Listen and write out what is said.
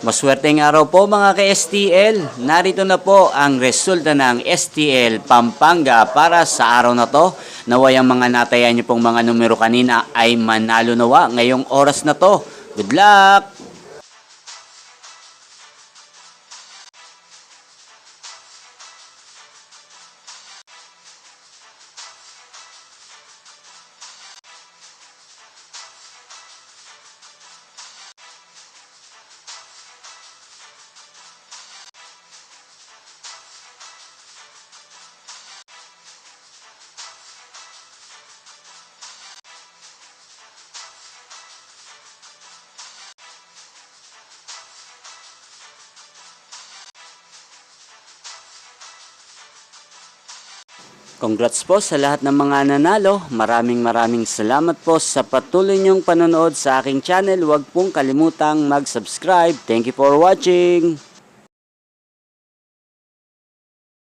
Maswerteng araw po mga ka-STL. Narito na po ang resulta ng STL Pampanga para sa araw na to. Naway ang mga natayan niyo pong mga numero kanina ay manalo nawa ngayong oras na to. Good luck! Congrats po sa lahat ng mga nanalo. Maraming salamat po sa patuloy niyong panonood sa aking channel. Huwag pong kalimutang mag-subscribe. Thank you for watching.